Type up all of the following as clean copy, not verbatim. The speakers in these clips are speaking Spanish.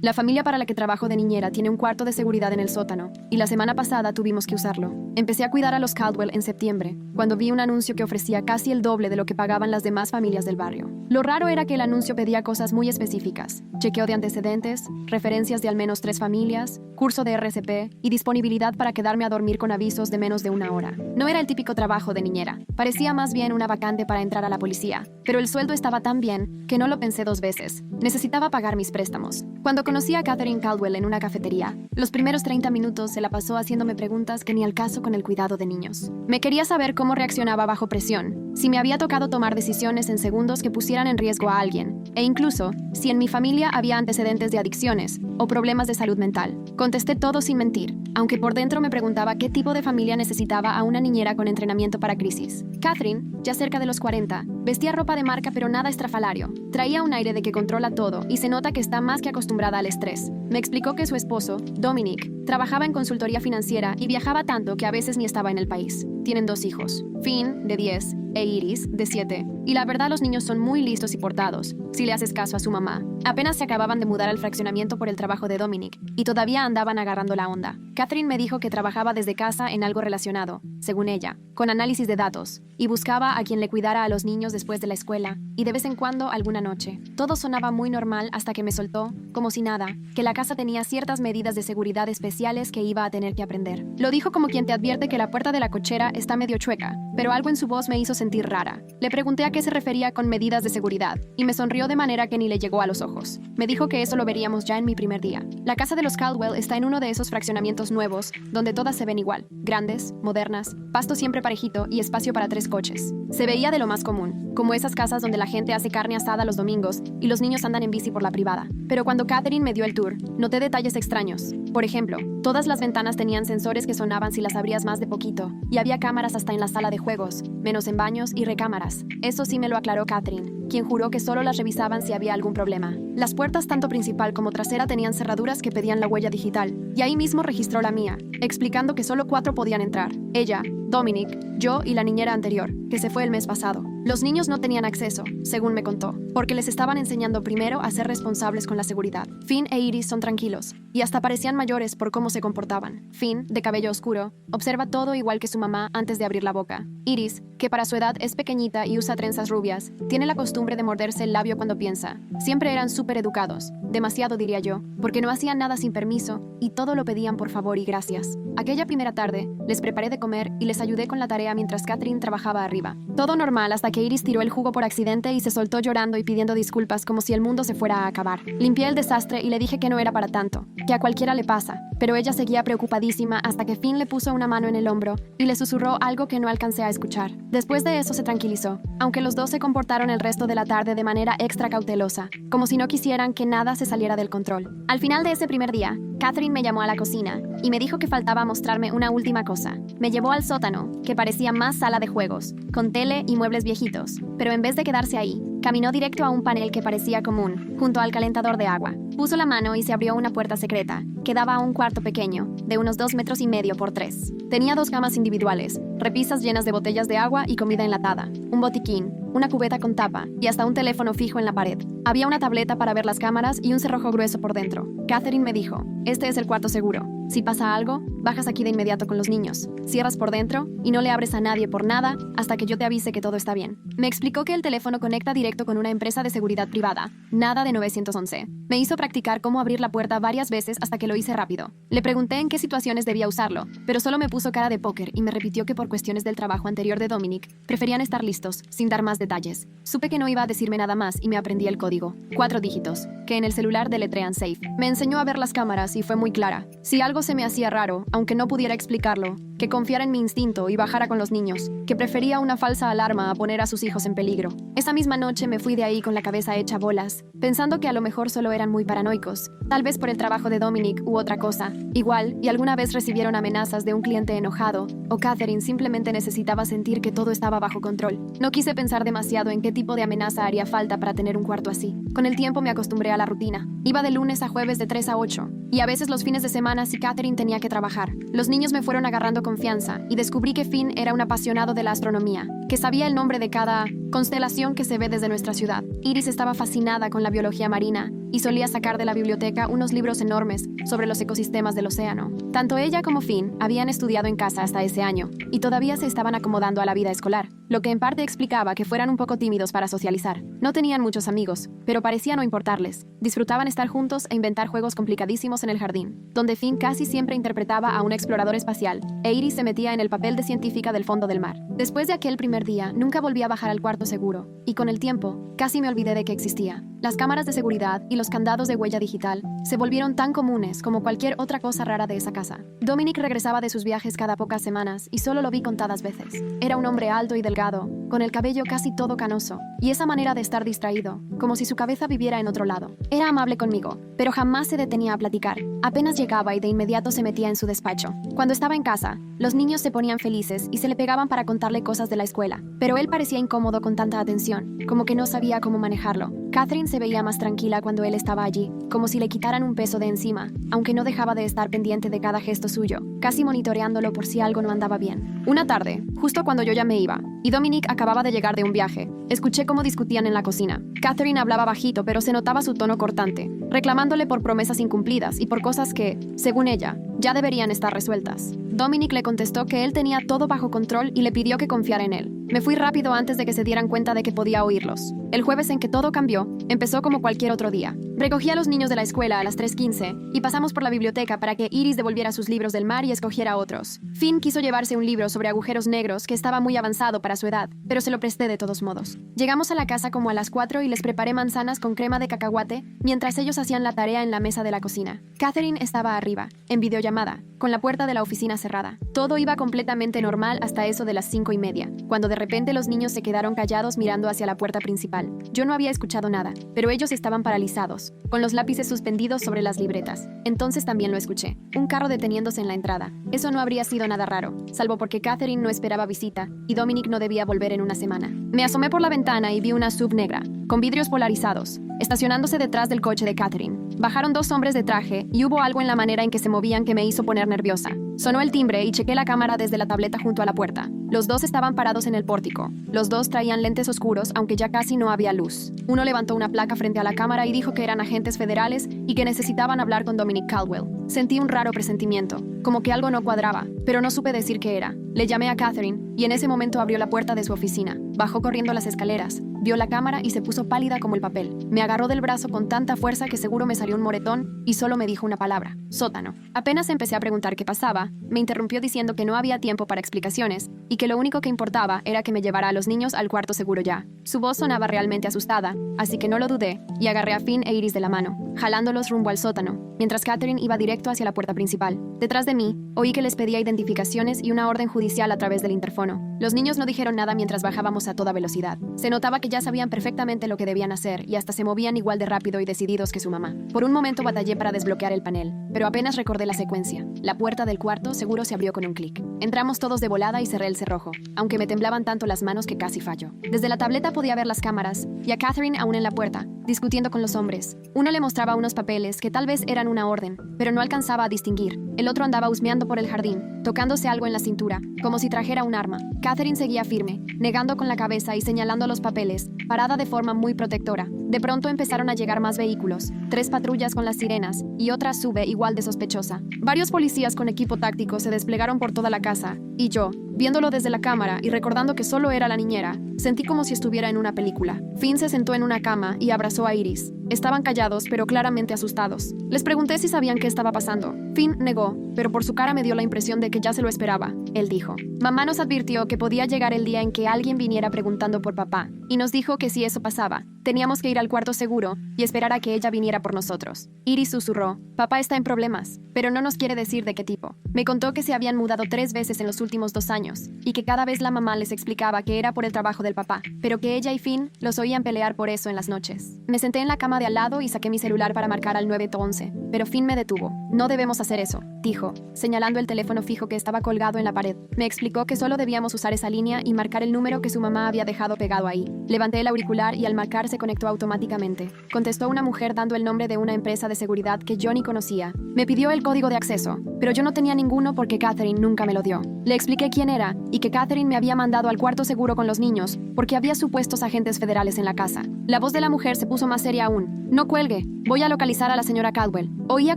La familia para la que trabajo de niñera tiene un cuarto de seguridad en el sótano, y la semana pasada tuvimos que usarlo. Empecé a cuidar a los Caldwell en septiembre, cuando vi un anuncio que ofrecía casi el doble de lo que pagaban las demás familias del barrio. Lo raro era que el anuncio pedía cosas muy específicas: chequeo de antecedentes, referencias de al menos 3 familias, curso de RCP y disponibilidad para quedarme a dormir con avisos de menos de 1 hora. No era el típico trabajo de niñera, parecía más bien una vacante para entrar a la policía, pero el sueldo estaba tan bien que no lo pensé 2 veces. Necesitaba pagar mis préstamos. Cuando conocí a Catherine Caldwell en una cafetería, los primeros 30 minutos se la pasó haciéndome preguntas que ni al caso con el cuidado de niños. Me quería saber cómo reaccionaba bajo presión, si me había tocado tomar decisiones en segundos que pusieran en riesgo a alguien, e incluso si en mi familia había antecedentes de adicciones o problemas de salud mental. Contesté todo sin mentir, aunque por dentro me preguntaba qué tipo de familia necesitaba a una niñera con entrenamiento para crisis. Catherine, ya cerca de los 40, vestía ropa de marca pero nada estrafalario. Traía un aire de que controla todo y se nota que está más que acostumbrada al estrés. Me explicó que su esposo, Dominic, trabajaba en consultoría financiera y viajaba tanto que a veces ni estaba en el país. Tienen 2 hijos, Finn, de 10, e Iris, de 7. Y la verdad, los niños son muy listos y portados, si le haces caso a su mamá. Apenas se acababan de mudar al fraccionamiento por el trabajo de Dominic, y todavía andaban agarrando la onda. Catherine me dijo que trabajaba desde casa en algo relacionado, según ella, con análisis de datos, y buscaba a quien le cuidara a los niños después de la escuela, y de vez en cuando alguna noche. Todo sonaba muy normal hasta que me soltó, como si nada, que la casa tenía ciertas medidas de seguridad especiales que iba a tener que aprender. Lo dijo como quien te advierte que la puerta de la cochera está medio chueca, pero algo en su voz me hizo sentir rara. Le pregunté a qué se refería con medidas de seguridad, y me sonrió de manera que ni le llegó a los ojos. Me dijo que eso lo veríamos ya en mi primer día. La casa de los Caldwell está en uno de esos fraccionamientos nuevos, donde todas se ven igual, grandes, modernas, pasto siempre parejito y espacio para 3 coches. Se veía de lo más común, como esas casas donde la gente hace carne asada los domingos y los niños andan en bici por la privada. Pero cuando Catherine me dio el tour, noté detalles extraños. Por ejemplo, todas las ventanas tenían sensores que sonaban si las abrías más de poquito, y había cámaras hasta en la sala de juegos, menos en baños y recámaras. Eso sí me lo aclaró Catherine, quien juró que solo las revisaban si había algún problema. Las puertas tanto principal como trasera tenían cerraduras que pedían la huella digital, y ahí mismo registró la mía, explicando que solo 4 podían entrar: ella, Dominic, yo y la niñera anterior, que se fue el mes pasado. Los niños no tenían acceso, según me contó, porque les estaban enseñando primero a ser responsables con la seguridad. Finn e Iris son tranquilos, y hasta parecían mayores por cómo se comportaban. Finn, de cabello oscuro, observa todo igual que su mamá antes de abrir la boca. Iris, que para su edad es pequeñita y usa trenzas rubias, tiene la costumbre de morderse el labio cuando piensa. Siempre eran súper educados, demasiado diría yo, porque no hacían nada sin permiso y todo lo pedían por favor y gracias. Aquella primera tarde, les preparé de comer y les ayudé con la tarea mientras Catherine trabajaba arriba. Todo normal hasta que Iris tiró el jugo por accidente y se soltó llorando y pidiendo disculpas como si el mundo se fuera a acabar. Limpié el desastre y le dije que no era para tanto, que a cualquiera le pasa, pero ella seguía preocupadísima hasta que Finn le puso una mano en el hombro y le susurró algo que no alcancé a escuchar. Después de eso se tranquilizó, aunque los dos se comportaron el resto de la tarde de manera extra cautelosa, como si no quisieran que nada se saliera del control. Al final de ese primer día, Catherine me llamó a la cocina y me dijo que faltaba mostrarme una última cosa. Me llevó al sótano, que parecía más sala de juegos, con tele y muebles viejitos, pero en vez de quedarse ahí, caminó directo a un panel que parecía común, junto al calentador de agua. Puso la mano y se abrió una puerta secreta, que daba a un cuarto pequeño, de unos 2,5 metros por 3. Tenía 2 camas individuales, repisas llenas de botellas de agua y comida enlatada, un botiquín, una cubeta con tapa y hasta un teléfono fijo en la pared. Había una tableta para ver las cámaras y un cerrojo grueso por dentro. Catherine me dijo: este es el cuarto seguro. Si pasa algo, bajas aquí de inmediato con los niños, cierras por dentro y no le abres a nadie por nada hasta que yo te avise que todo está bien. Me explicó que el teléfono conecta directo con una empresa de seguridad privada, nada de 911. Me hizo practicar cómo abrir la puerta varias veces hasta que lo hice rápido. Le pregunté en qué situaciones debía usarlo, pero solo me puso cara de póker y me repitió que por cuestiones del trabajo anterior de Dominic, preferían estar listos, sin dar más detalles. Supe que no iba a decirme nada más y me aprendí el código, 4 dígitos, que en el celular deletrean safe. Me enseñó a ver las cámaras y fue muy clara. Si algo se me hacía raro, aunque no pudiera explicarlo, que confiara en mi instinto y bajara con los niños, que prefería una falsa alarma a poner a sus hijos en peligro. Esa misma noche me fui de ahí con la cabeza hecha bolas, pensando que a lo mejor solo eran muy paranoicos, tal vez por el trabajo de Dominic u otra cosa. Igual, y alguna vez recibieron amenazas de un cliente enojado, o Catherine simplemente necesitaba sentir que todo estaba bajo control. No quise pensar demasiado en qué tipo de amenaza haría falta para tener un cuarto así. Con el tiempo me acostumbré a la rutina. Iba de lunes a jueves de 3 a 8, y a veces los fines de semana si Catherine tenía que trabajar. Los niños me fueron agarrando confianza, y descubrí que Finn era un apasionado de la astronomía, que sabía el nombre de cada constelación que se ve desde nuestra ciudad. Iris estaba fascinada con la biología marina y solía sacar de la biblioteca unos libros enormes sobre los ecosistemas del océano. Tanto ella como Finn habían estudiado en casa hasta ese año y todavía se estaban acomodando a la vida escolar, lo que en parte explicaba que fueran un poco tímidos para socializar. No tenían muchos amigos, pero parecía no importarles. Disfrutaban estar juntos e inventar juegos complicadísimos en el jardín, donde Finn casi siempre interpretaba a un explorador espacial e Iris se metía en el papel de científica del fondo del mar. Después de aquel primer día, nunca volví a bajar al cuarto seguro, y con el tiempo, casi me olvidé de que existía. Las cámaras de seguridad y los candados de huella digital se volvieron tan comunes como cualquier otra cosa rara de esa casa. Dominic regresaba de sus viajes cada pocas semanas y solo lo vi contadas veces. Era un hombre alto y delgado, con el cabello casi todo canoso, y esa manera de estar distraído, como si su cabeza viviera en otro lado. Era amable conmigo, pero jamás se detenía a platicar. Apenas llegaba y de inmediato se metía en su despacho. Cuando estaba en casa, los niños se ponían felices y se le pegaban para contarle cosas de la escuela, pero él parecía incómodo con tanta atención, como que no sabía cómo manejarlo. Catherine se veía más tranquila cuando él estaba allí, como si le quitaran un peso de encima, aunque no dejaba de estar pendiente de cada gesto suyo, casi monitoreándolo por si algo no andaba bien. Una tarde, justo cuando yo ya me iba, y Dominic acababa de llegar de un viaje, escuché cómo discutían en la cocina. Catherine hablaba bajito, pero se notaba su tono cortante, reclamándole por promesas incumplidas y por cosas que, según ella, ya deberían estar resueltas. Dominic le contestó que él tenía todo bajo control y le pidió que confiara en él. Me fui rápido antes de que se dieran cuenta de que podía oírlos. El jueves en que todo cambió, empezó como cualquier otro día. Recogí a los niños de la escuela a las 3:15 y pasamos por la biblioteca para que Iris devolviera sus libros del mar y escogiera otros. Finn quiso llevarse un libro sobre agujeros negros que estaba muy avanzado para su edad, pero se lo presté de todos modos. Llegamos a la casa como a las 4 y les preparé manzanas con crema de cacahuate mientras ellos hacían la tarea en la mesa de la cocina. Catherine estaba arriba, en videollamada, con la puerta de la oficina cerrada. Todo iba completamente normal hasta eso de las 5:30, cuando de repente los niños se quedaron callados mirando hacia la puerta principal. Yo no había escuchado nada, pero ellos estaban paralizados, con los lápices suspendidos sobre las libretas. Entonces también lo escuché. Un carro deteniéndose en la entrada. Eso no habría sido nada raro, salvo porque Catherine no esperaba visita y Dominic no debía volver en una semana. Me asomé por la ventana y vi una SUV negra, con vidrios polarizados, estacionándose detrás del coche de Catherine. Bajaron dos hombres de traje y hubo algo en la manera en que se movían que me hizo poner nerviosa. Sonó el timbre y chequé la cámara desde la tableta junto a la puerta. Los dos estaban parados en el pórtico. Los dos traían lentes oscuros, aunque ya casi no había luz. Uno levantó una placa frente a la cámara y dijo que eran agentes federales y que necesitaban hablar con Dominic Caldwell. Sentí un raro presentimiento, como que algo no cuadraba, pero no supe decir qué era. Le llamé a Catherine y en ese momento abrió la puerta de su oficina. Bajó corriendo las escaleras, vio la cámara y se puso pálida como el papel. Me agarró del brazo con tanta fuerza que seguro me salió un moretón y solo me dijo una palabra: sótano. Apenas empecé a preguntar qué pasaba, me interrumpió diciendo que no había tiempo para explicaciones y que lo único que importaba era que me llevara a los niños al cuarto seguro ya. Su voz sonaba realmente asustada, así que no lo dudé y agarré a Finn e Iris de la mano, jalándolos rumbo al sótano, mientras Catherine iba directo hacia la puerta principal. Detrás de mí, oí que les pedía identificaciones y una orden judicial a través del interfono. Los niños no dijeron nada mientras bajábamos a toda velocidad. Se notaba que ya sabían perfectamente lo que debían hacer y hasta se movían igual de rápido y decididos que su mamá. Por un momento batallé para desbloquear el panel, pero apenas recordé la secuencia. La puerta del cuarto seguro se abrió con un clic. Entramos todos de volada y cerré el cerrojo, aunque me temblaban tanto las manos que casi fallo. Desde la tableta podía ver las cámaras y a Catherine aún en la puerta, discutiendo con los hombres. Uno le mostraba unos papeles que tal vez eran una orden, pero no alcanzaba a distinguir. El otro andaba husmeando por el jardín, tocándose algo en la cintura, como si trajera un arma. Catherine seguía firme, negando con la cabeza y señalando los papeles, parada de forma muy protectora. De pronto empezaron a llegar más vehículos, 3 patrullas con las sirenas y otra SUV igual de sospechosa. Varios policías con equipo táctico se desplegaron por toda la casa, y yo, viéndolo desde la cámara y recordando que solo era la niñera, sentí como si estuviera en una película. Finn se sentó en una cama y abrazó a Iris. Estaban callados, pero claramente asustados. Les pregunté si sabían qué estaba pasando. Finn negó, pero por su cara me dio la impresión de que ya se lo esperaba. Él dijo: mamá nos advirtió que podía llegar el día en que alguien viniera preguntando por papá, y nos dijo que si eso pasaba, teníamos que ir al cuarto seguro y esperar a que ella viniera por nosotros. Iris susurró: papá está en problemas, pero no nos quiere decir de qué tipo. Me contó que se habían mudado 3 veces en los últimos 2 años, y que cada vez la mamá les explicaba que era por el trabajo del papá, pero que ella y Finn los oían pelear por eso en las noches. Me senté en la cama de al lado y saqué mi celular para marcar al 911, pero Finn me detuvo. No debemos hacer eso, dijo, señalando el teléfono fijo que estaba colgado en la pared. Me explicó que solo debíamos usar esa línea y marcar el número que su mamá había dejado pegado ahí. Levanté el auricular y al marcar se conectó automáticamente. Contestó una mujer dando el nombre de una empresa de seguridad que yo ni conocía. Me pidió el código de acceso, pero yo no tenía ninguno porque Catherine nunca me lo dio. Le expliqué quién era y que Catherine me había mandado al cuarto seguro con los niños porque había supuestos agentes federales en la casa. La voz de la mujer se puso más seria aún. No cuelgue, voy a localizar a la señora Caldwell. Oía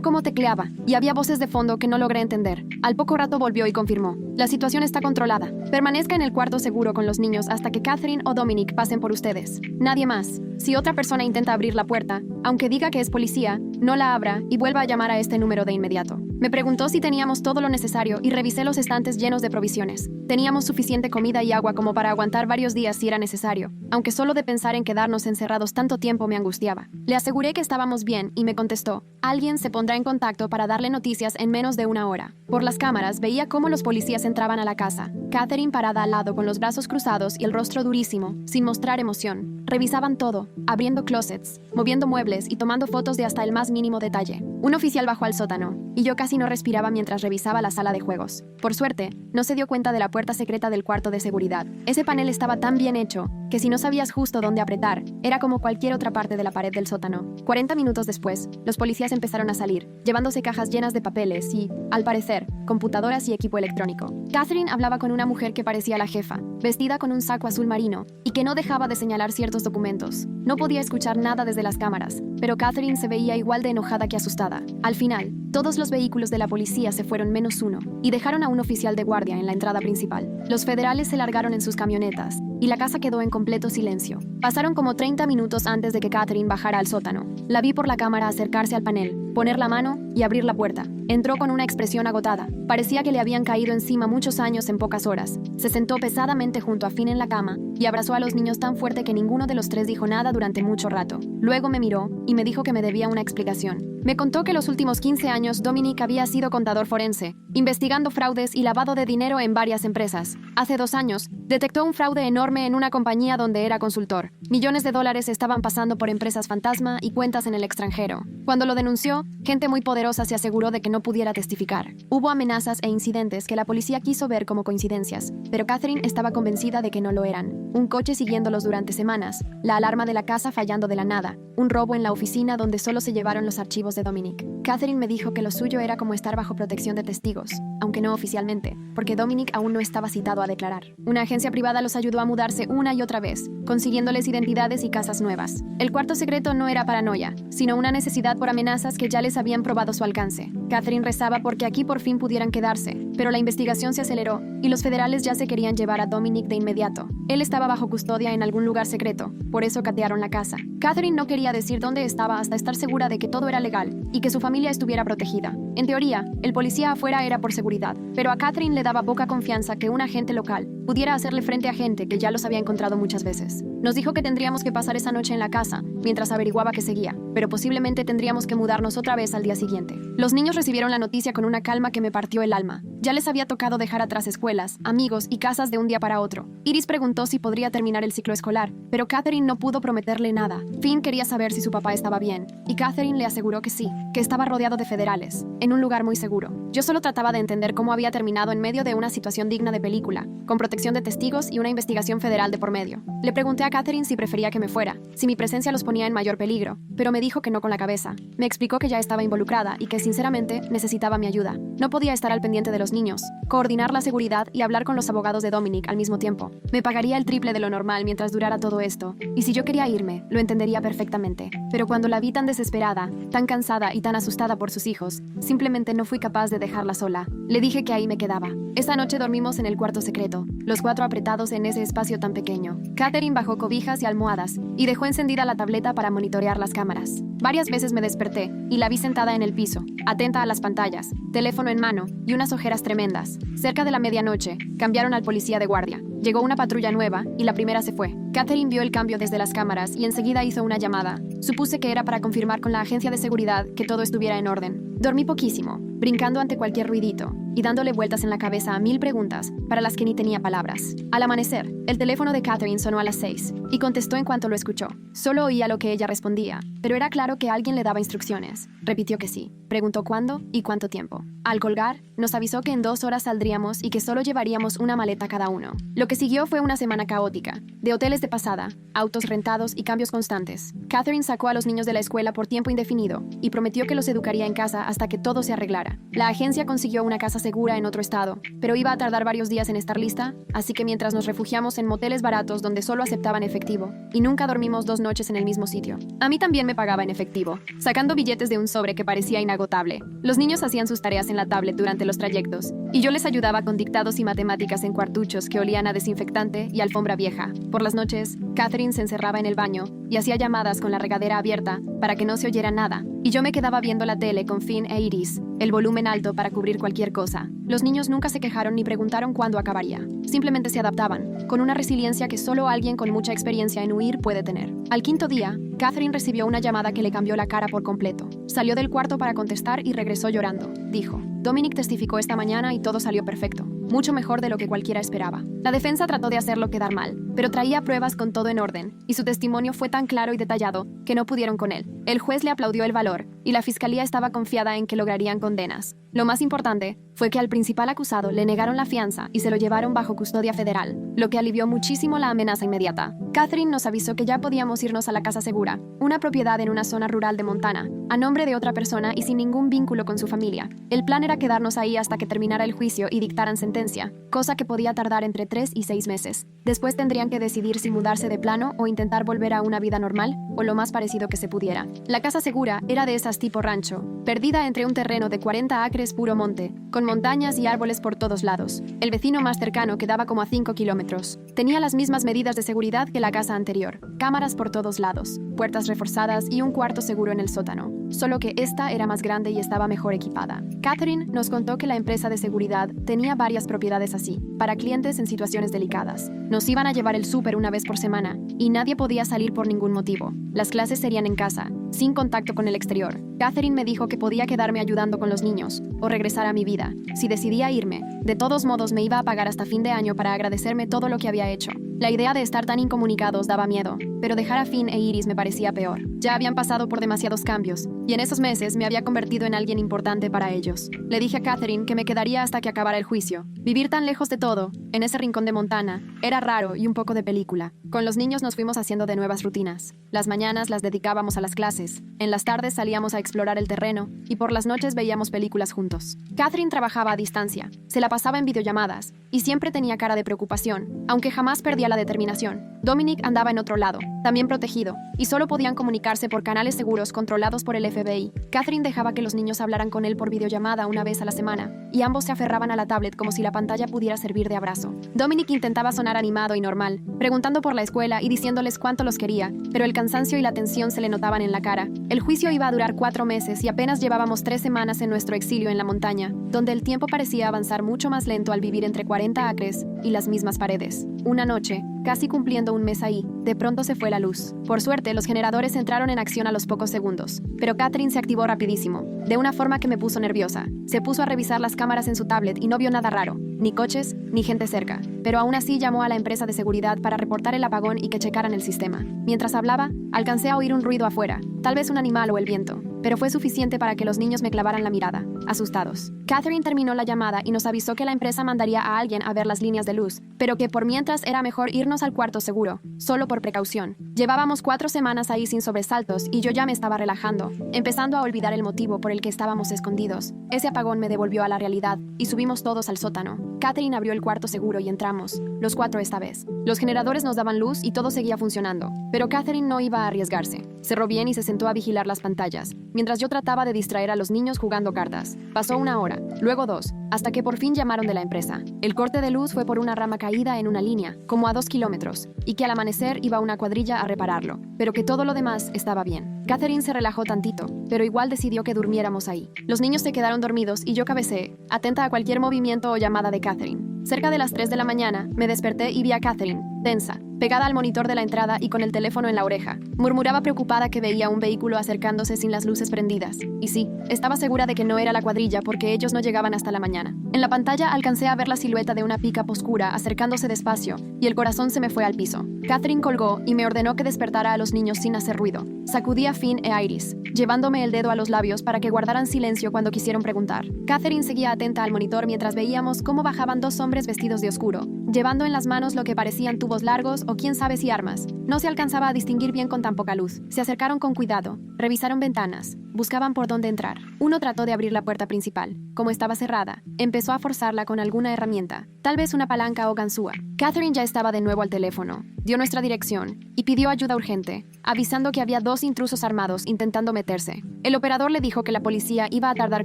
cómo tecleaba y había voces de fondo que no logré entender. Al poco rato volvió y confirmó. La situación está controlada. Permanezca en el cuarto seguro con los niños hasta que Catherine o Dominic pasen por ustedes. Nadie más. Si otra persona intenta abrir la puerta, aunque diga que es policía, no la abra y vuelva a llamar a este número de inmediato. Me preguntó si teníamos todo lo necesario y revisé los estantes llenos de provisiones. Teníamos suficiente comida y agua como para aguantar varios días si era necesario, aunque solo de pensar en quedarnos encerrados tanto tiempo me angustiaba. Le aseguré que estábamos bien y me contestó, alguien se pondrá en contacto para darle noticias en menos de una hora. Por las cámaras veía cómo los policías entraban a la casa. Catherine parada al lado con los brazos cruzados y el rostro durísimo, sin mostrar emoción. Revisaban todo, abriendo closets, moviendo muebles y tomando fotos de hasta el más mínimo detalle. Un oficial bajó al sótano, y yo casi no respiraba mientras revisaba la sala de juegos. Por suerte, no se dio cuenta de la puerta secreta del cuarto de seguridad. Ese panel estaba tan bien hecho, que si no sabías justo dónde apretar, era como cualquier otra parte de la pared del sótano. 40 minutos después, los policías empezaron a salir, llevándose cajas llenas de papeles y, al parecer, computadoras y equipo electrónico. Catherine hablaba con una mujer que parecía la jefa, vestida con un saco azul marino, y que no dejaba de señalar ciertos documentos. No podía escuchar nada desde las cámaras, pero Catherine se veía igual de enojada que asustada. Al final, todos los vehículos de la policía se fueron menos uno, y dejaron a un oficial de guardia en la entrada principal. Los federales se largaron en sus camionetas, y la casa quedó en completo silencio. Pasaron como 30 minutos antes de que Catherine bajara al sótano. La vi por la cámara acercarse al panel, poner la mano y abrir la puerta. Entró con una expresión agotada. Parecía que le habían caído encima muchos años en pocas horas. Se sentó pesadamente junto a Finn en la cama y abrazó a los niños tan fuerte que ninguno de los tres dijo nada durante mucho rato. Luego me miró y me dijo que me debía una explicación. Me contó que los últimos 15 años Dominic había sido contador forense, investigando fraudes y lavado de dinero en varias empresas. Hace 2 años, detectó un fraude enorme en una compañía donde era consultor. Millones de dólares estaban pasando por empresas fantasma y cuentas en el extranjero. Cuando lo denunció, gente muy poderosa se aseguró de que no pudiera testificar. Hubo amenazas e incidentes que la policía quiso ver como coincidencias, pero Catherine estaba convencida de que no lo eran. Un coche siguiéndolos durante semanas, la alarma de la casa fallando de la nada, un robo en la oficina donde solo se llevaron los archivos de Dominic. Catherine me dijo que lo suyo era como estar bajo protección de testigos, aunque no oficialmente, porque Dominic aún no estaba citado a declarar. Una agencia privada los ayudó a mudarse una y otra vez, consiguiéndoles identidades y casas nuevas. El cuarto secreto no era paranoia, sino una necesidad por amenazas que ya les habían probado su alcance. Catherine rezaba porque aquí por fin pudieran quedarse, pero la investigación se aceleró y los federales ya se querían llevar a Dominic de inmediato. Él estaba bajo custodia en algún lugar secreto, por eso catearon la casa. Catherine no quería decir dónde estaba hasta estar segura de que todo era legal y que su familia estuviera protegida. En teoría, el policía afuera era por seguridad, pero a Catherine le daba poca confianza que un agente local pudiera hacerle frente a gente que ya los había encontrado muchas veces. Nos dijo que tendríamos que pasar esa noche en la casa, mientras averiguaba qué seguía, pero posiblemente tendríamos que mudarnos otra vez al día siguiente. Los niños recibieron la noticia con una calma que me partió el alma. Ya les había tocado dejar atrás escuelas, amigos y casas de un día para otro. Iris preguntó si podría terminar el ciclo escolar, pero Catherine no pudo prometerle nada. Finn quería saber si su papá estaba bien, y Catherine le aseguró que sí, que estaba rodeado de federales, en un lugar muy seguro. Yo solo trataba de entender cómo había terminado en medio de una situación digna de película, con protección de testigos y una investigación federal de por medio. Le pregunté a Catherine si prefería que me fuera, si mi presencia los ponía en mayor peligro, pero me dijo que no con la cabeza. Me explicó que ya estaba involucrada y que sinceramente necesitaba mi ayuda. No podía estar al pendiente de los niños, coordinar la seguridad y hablar con los abogados de Dominic al mismo tiempo. Me pagaría el triple de lo normal mientras durara todo esto, y si yo quería irme, lo entendería perfectamente. Pero cuando la vi tan desesperada, tan cansada y tan asustada por sus hijos, simplemente no fui capaz de dejarla sola. Le dije que ahí me quedaba. Esa noche dormimos en el cuarto secreto, los 4 apretados en ese espacio tan pequeño. Catherine bajó cobijas y almohadas y dejó encendida la tableta para monitorear las cámaras. Varias veces me desperté y la vi sentada en el piso, atenta a las pantallas, teléfono en mano y unas ojeras tremendas. Cerca de la medianoche, cambiaron al policía de guardia. Llegó una patrulla nueva y la primera se fue. Catherine vio el cambio desde las cámaras y enseguida hizo una llamada. Supuse que era para confirmar con la agencia de seguridad que todo estuviera en orden. Dormí poquísimo, brincando ante cualquier ruidito y dándole vueltas en la cabeza a 1000 preguntas para las que ni tenía palabras. Al amanecer, el teléfono de Catherine sonó a las 6 y contestó en cuanto lo escuchó. Solo oía lo que ella respondía, pero era claro que alguien le daba instrucciones. Repitió que sí. Preguntó cuándo y cuánto tiempo. Al colgar, nos avisó que en 2 horas saldríamos y que solo llevaríamos una maleta cada uno. Lo que siguió fue una semana caótica, de hoteles de pasada, autos rentados y cambios constantes. Catherine sacó a los niños de la escuela por tiempo indefinido y prometió que los educaría en casa hasta que todo se arreglara. La agencia consiguió una casa segura en otro estado, pero iba a tardar varios días en estar lista, así que mientras nos refugiamos en moteles baratos donde solo aceptaban efectivo, y nunca dormimos 2 noches en el mismo sitio. A mí también me pagaba en efectivo, sacando billetes de un sobre que parecía inagotable. Los niños hacían sus tareas en la tablet durante los trayectos, y yo les ayudaba con dictados y matemáticas en cuartuchos que olían a desinfectante y alfombra vieja. Por las noches, Catherine se encerraba en el baño y hacía llamadas con la regadera abierta para que no se oyera nada, y yo me quedaba viendo la tele con Finn e Iris, el volumen alto para cubrir cualquier cosa. Los niños nunca se quejaron ni preguntaron cuándo acabaría. Simplemente se adaptaban, con una resiliencia que solo alguien con mucha experiencia en huir puede tener. Al 5.º día, Catherine recibió una llamada que le cambió la cara por completo. Salió del cuarto para contestar y regresó llorando. Dijo: Dominic testificó esta mañana y todo salió perfecto. Mucho mejor de lo que cualquiera esperaba. La defensa trató de hacerlo quedar mal, pero traía pruebas con todo en orden, y su testimonio fue tan claro y detallado que no pudieron con él. El juez le aplaudió el valor, y la fiscalía estaba confiada en que lograrían condenas. Lo más importante fue que al principal acusado le negaron la fianza y se lo llevaron bajo custodia federal, lo que alivió muchísimo la amenaza inmediata. Catherine nos avisó que ya podíamos irnos a la casa segura, una propiedad en una zona rural de Montana, a nombre de otra persona y sin ningún vínculo con su familia. El plan era quedarnos ahí hasta que terminara el juicio y dictaran sentencia, cosa que podía tardar entre 3 y 6 meses. Después tendrían que decidir si mudarse de plano o intentar volver a una vida normal o lo más parecido que se pudiera. La casa segura era de esas tipo rancho, perdida entre un terreno de 40 acres puro monte, con montañas y árboles por todos lados. El vecino más cercano quedaba como a 5 kilómetros. Tenía las mismas medidas de seguridad que la casa anterior, cámaras por todos lados, puertas reforzadas y un cuarto seguro en el sótano, solo que esta era más grande y estaba mejor equipada. Catherine nos contó que la empresa de seguridad tenía varias propiedades así, para clientes en situaciones delicadas. Nos iban a llevar el súper una vez por semana, y nadie podía salir por ningún motivo. Las clases serían en casa, sin contacto con el exterior. Catherine me dijo que podía quedarme ayudando con los niños, o regresar a mi vida. Si decidía irme, de todos modos me iba a pagar hasta fin de año para agradecerme todo lo que había hecho. La idea de estar tan incomunicados daba miedo, pero dejar a Finn e Iris me parecía peor. Ya habían pasado por demasiados cambios, y en esos meses me había convertido en alguien importante para ellos. Le dije a Catherine que me quedaría hasta que acabara el juicio. Vivir tan lejos de todo, en ese rincón de Montana, era raro y un poco de película. Con los niños nos fuimos haciendo de nuevas rutinas. Las mañanas las dedicábamos a las clases, en las tardes salíamos a explorar el terreno, y por las noches veíamos películas juntos. Catherine trabajaba a distancia, se la pasaba en videollamadas, y siempre tenía cara de preocupación, aunque jamás perdía la determinación. Dominic andaba en otro lado, también protegido, y solo podían comunicarse por canales seguros controlados por el FBI. Catherine dejaba que los niños hablaran con él por videollamada una vez a la semana, y ambos se aferraban a la tablet como si la pantalla pudiera servir de abrazo. Dominic intentaba sonar animado y normal, preguntando por la escuela y diciéndoles cuánto los quería, pero el cansancio y la tensión se le notaban en la cara. El juicio iba a durar 4 meses y apenas llevábamos 3 semanas en nuestro exilio en la montaña, donde el tiempo parecía avanzar mucho más lento al vivir entre 40 acres y las mismas paredes. Una noche, casi cumpliendo un mes ahí, de pronto se fue la luz. Por suerte, los generadores entraron en acción a los pocos segundos, pero Catherine se activó rapidísimo, de una forma que me puso nerviosa. Se puso a revisar las cámaras en su tablet y no vio nada raro, ni coches, ni gente cerca, pero aún así llamó a la empresa de seguridad para reportar el apagón y que checaran el sistema. Mientras hablaba, alcancé a oír un ruido afuera, tal vez un animal o el viento, pero fue suficiente para que los niños me clavaran la mirada, asustados. Catherine terminó la llamada y nos avisó que la empresa mandaría a alguien a ver las líneas de luz, pero que por mientras era mejor irnos al cuarto seguro, solo por precaución. Llevábamos 4 semanas ahí sin sobresaltos y yo ya me estaba relajando, empezando a olvidar el motivo por el que estábamos escondidos. Ese apagón me devolvió a la realidad y subimos todos al sótano. Catherine abrió el cuarto seguro y entramos, los 4 esta vez. Los generadores nos daban luz y todo seguía funcionando, pero Catherine no iba a arriesgarse. Cerró bien y se sentó a vigilar las pantallas, mientras yo trataba de distraer a los niños jugando cartas. Pasó 1 hora, luego 2, hasta que por fin llamaron de la empresa. El corte de luz fue por una rama caída en una línea, como a 2 kilómetros, y que al amanecer iba una cuadrilla a repararlo, pero que todo lo demás estaba bien. Catherine se relajó tantito, pero igual decidió que durmiéramos ahí. Los niños se quedaron dormidos y yo cabeceé, atenta a cualquier movimiento o llamada de Catherine. Cerca de las 3 de la mañana, me desperté y vi a Catherine, tensa, pegada al monitor de la entrada y con el teléfono en la oreja. Murmuraba preocupada que veía un vehículo acercándose sin las luces prendidas. Y sí, estaba segura de que no era la cuadrilla porque ellos no llegaban hasta la mañana. En la pantalla alcancé a ver la silueta de una pick-up oscura acercándose despacio y el corazón se me fue al piso. Catherine colgó y me ordenó que despertara a los niños sin hacer ruido. Sacudí a Finn e Iris, llevándome el dedo a los labios para que guardaran silencio cuando quisieron preguntar. Catherine seguía atenta al monitor mientras veíamos cómo bajaban dos hombres vestidos de oscuro, llevando en las manos lo que parecían tubos largos o quién sabe si armas. No se alcanzaba a distinguir bien con tan poca luz. Se acercaron con cuidado, revisaron ventanas, buscaban por dónde entrar. Uno trató de abrir la puerta principal. Como estaba cerrada, empezó a forzarla con alguna herramienta, tal vez una palanca o ganzúa. Catherine ya estaba de nuevo al teléfono, dio nuestra dirección y pidió ayuda urgente, avisando que había dos intrusos armados intentando meterse. El operador le dijo que la policía iba a tardar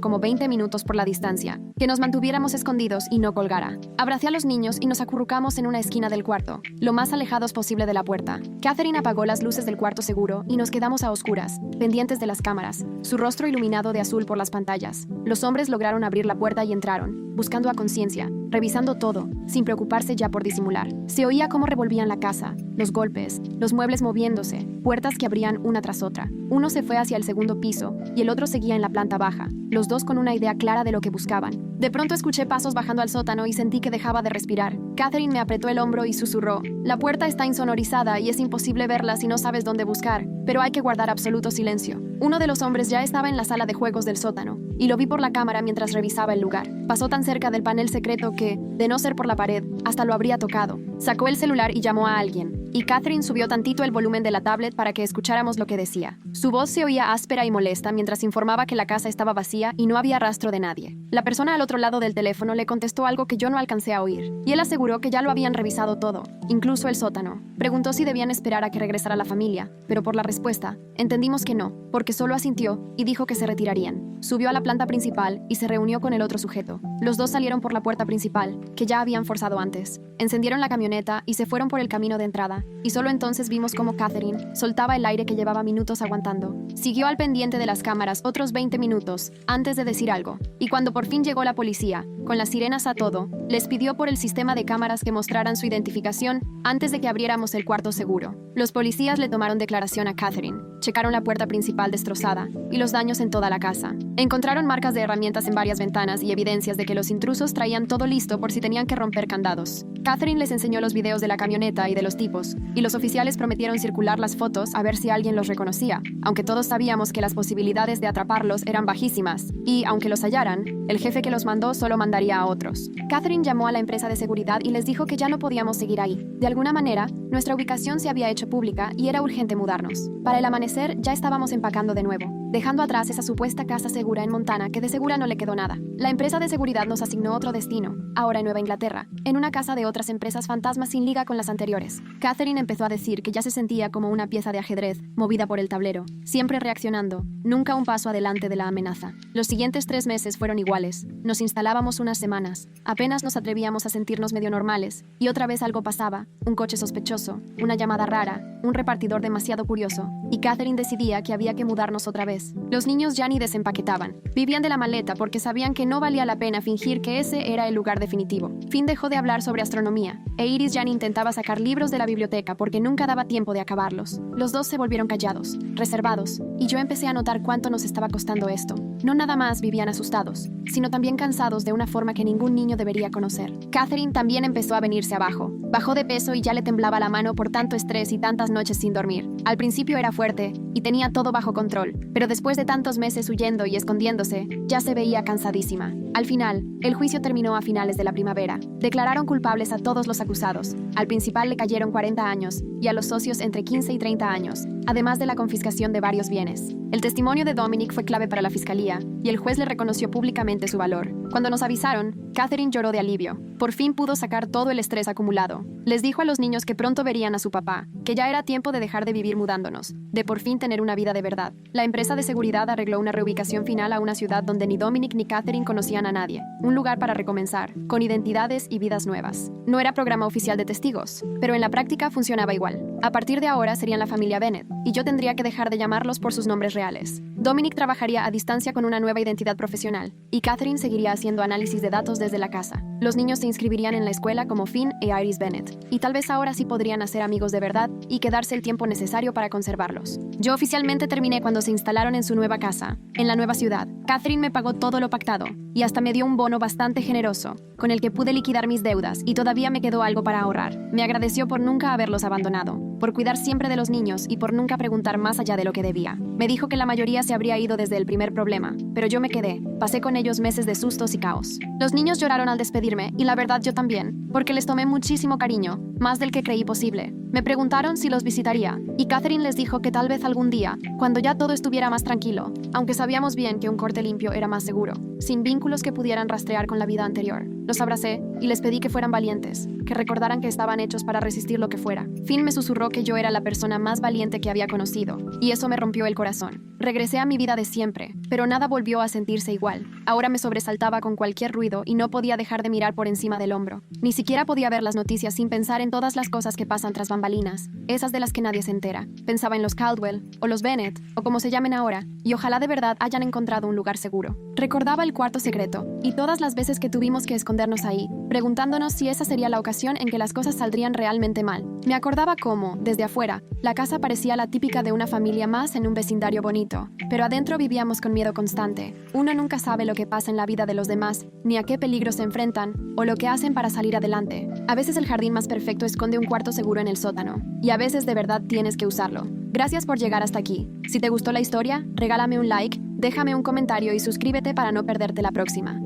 como 20 minutos por la distancia, que nos mantuviéramos escondidos y no colgara. Abracé a los niños y nos acurrucamos en una esquina del cuarto, lo más alejados posible de la puerta. Catherine apagó las luces del cuarto seguro y nos quedamos a oscuras, pendientes de las cámaras, su rostro iluminado de azul por las pantallas. Los hombres lograron abrir la puerta y entraron, buscando a conciencia, revisando todo, sin preocuparse ya por disimular. Se oía cómo revolvían la casa, los golpes, los muebles moviéndose, puertas que abrían una tras otra. Uno se fue hacia el segundo piso y el otro seguía en la planta baja, los dos con una idea clara de lo que buscaban. De pronto escuché pasos bajando al sótano y sentí que dejaba de respirar. Catherine me apretó el hombro y susurró: «La puerta está insonorizada y es imposible verla si no sabes dónde buscar, pero hay que guardar absoluto silencio». Uno de los hombres ya estaba en la sala de juegos del sótano, y lo vi por la cámara mientras revisaba el lugar. Pasó tan cerca del panel secreto que, de no ser por la pared, hasta lo habría tocado. Sacó el celular y llamó a alguien, y Catherine subió tantito el volumen de la tablet para que escucháramos lo que decía. Su voz se oía áspera y molesta mientras informaba que la casa estaba vacía y no había rastro de nadie. La persona al otro lado del teléfono le contestó algo que yo no alcancé a oír, y él aseguró que ya lo habían revisado todo, incluso el sótano. Preguntó si debían esperar a que regresara la familia, pero por la respuesta, entendimos que no, porque solo asintió y dijo que se retirarían. Subió a la planta principal y se reunió con el otro sujeto. Los dos salieron por la puerta principal, que ya habían forzado antes. Encendieron la camioneta y se fueron por el camino de entrada, y solo entonces vimos cómo Catherine soltaba el aire que llevaba minutos aguantando. Siguió al pendiente de las cámaras otros 20 minutos, antes de decir algo, y cuando por fin llegó la policía, con las sirenas a todo, les pidió por el sistema de cámaras que mostraran su identificación antes de que abriéramos el cuarto seguro. Los policías le tomaron declaración a Catherine, checaron la puerta principal destrozada y los daños en toda la casa. Encontraron marcas de herramientas en varias ventanas y evidencias de que los intrusos traían todo listo por si tenían que romper candados. Catherine les enseñó los videos de la camioneta y de los tipos, y los oficiales prometieron circular las fotos a ver si alguien los reconocía, aunque todos sabíamos que las posibilidades de atraparlos eran bajísimas, y, aunque los hallaran, el jefe que los mandó solo mandaría a otros. Catherine llamó a la empresa de seguridad y les dijo que ya no podíamos seguir ahí. De alguna manera, nuestra ubicación se había hecho pública y era urgente mudarnos. Para el amanecer ya estábamos empacando de nuevo, dejando atrás esa supuesta casa segura en Montana que de segura no le quedó nada. La empresa de seguridad nos asignó otro destino, ahora en Nueva Inglaterra, en una casa de otras empresas fantasmas sin liga con las anteriores. Catherine empezó a decir que ya se sentía como una pieza de ajedrez, movida por el tablero, siempre reaccionando, nunca un paso adelante de la amenaza. Los siguientes 3 meses fueron iguales. Nos instalábamos unas semanas, apenas nos atrevíamos a sentirnos medio normales, y otra vez algo pasaba, un coche sospechoso, una llamada rara, un repartidor demasiado curioso, y Catherine decidía que había que mudarnos otra vez. Los niños ya ni desempaquetaban, vivían de la maleta porque sabían que no valía la pena fingir que ese era el lugar definitivo. Finn dejó de hablar sobre astronomía, e Iris ya ni intentaba sacar libros de la biblioteca porque nunca daba tiempo de acabarlos. Los dos se volvieron callados, reservados, y yo empecé a notar cuánto nos estaba costando esto. No nada más vivían asustados, sino también cansados de una forma que ningún niño debería conocer. Catherine también empezó a venirse abajo. Bajó de peso y ya le temblaba la mano por tanto estrés y tantas noches sin dormir. Al principio era fuerte y tenía todo bajo control, pero después de tantos meses huyendo y escondiéndose, ya se veía cansadísima. Al final, el juicio terminó a finales de la primavera. Declararon culpables a todos los acusados. Al principal le cayeron 40 años y a los socios entre 15 y 30 años, además de la confiscación de varios bienes. El testimonio de Dominic fue clave para la fiscalía y el juez le reconoció públicamente su valor. Cuando nos avisaron, Catherine lloró de alivio. Por fin pudo sacar todo el estrés acumulado. Les dijo a los niños que pronto verían a su papá, que ya era tiempo de dejar de vivir mudándonos, de por fin tener una vida de verdad. La empresa de seguridad arregló una reubicación final a una ciudad donde ni Dominic ni Catherine conocían a nadie. Un lugar para recomenzar, con identidades y vidas nuevas. No era programa oficial de testigos, pero en la práctica funcionaba igual. A partir de ahora serían la familia Bennett, y yo tendría que dejar de llamarlos por sus nombres reales. Dominic trabajaría a distancia con una nueva identidad profesional, y Catherine seguiría haciendo análisis de datos desde la casa. Los niños se inscribirían en la escuela como Finn e Iris Bennett, y tal vez ahora sí podrían hacer amigos de verdad y quedarse el tiempo necesario para conservarlos. Yo oficialmente terminé cuando se instalaron en su nueva casa, en la nueva ciudad. Catherine me pagó todo lo pactado, y hasta me dio un bono bastante generoso, con el que pude liquidar mis deudas, y todavía me quedó algo para ahorrar. Me agradeció por nunca haberlos abandonado, por cuidar siempre de los niños y por nunca preguntar más allá de lo que debía. Me dijo que la mayoría se habría ido desde el primer problema, pero yo me quedé. Pasé con ellos meses de sustos y caos. Los niños lloraron al despedirme, y la verdad yo también, porque les tomé muchísimo cariño, más del que creí posible. Me preguntaron si los visitaría, y Catherine les dijo que tal vez algún día, cuando ya todo estuviera más tranquilo, aunque sabíamos bien que un corte limpio era más seguro, sin vínculos que pudieran rastrear con la vida anterior. Los abracé y les pedí que fueran valientes, que recordaran que estaban hechos para resistir lo que fuera. Finn me susurró que yo era la persona más valiente que había conocido, y eso me rompió el corazón. Regresé a mi vida de siempre, pero nada volvió a sentirse igual. Ahora me sobresaltaba con cualquier ruido y no podía dejar de mirar por encima del hombro. Ni siquiera podía ver las noticias sin pensar en todas las cosas que pasan tras bambalinas, esas de las que nadie se entera. Pensaba en los Caldwell, o los Bennett, o como se llamen ahora, y ojalá de verdad hayan encontrado un lugar seguro. Recordaba el cuarto secreto, y todas las veces que tuvimos que escondernos ahí, preguntándonos si esa sería la ocasión en que las cosas saldrían realmente mal. Me acordaba cómo, desde afuera, la casa parecía la típica de una familia más en un vecindario bonito, pero adentro vivíamos con miedo constante. Uno nunca sabe lo que pasa en la vida de los demás, ni a qué peligros se enfrentan, o lo que hacen para salir adelante. A veces el jardín más perfecto esconde un cuarto seguro en el sótano, y a veces de verdad tienes que usarlo. Gracias por llegar hasta aquí. Si te gustó la historia, regálame un like, déjame un comentario y suscríbete para no perderte la próxima.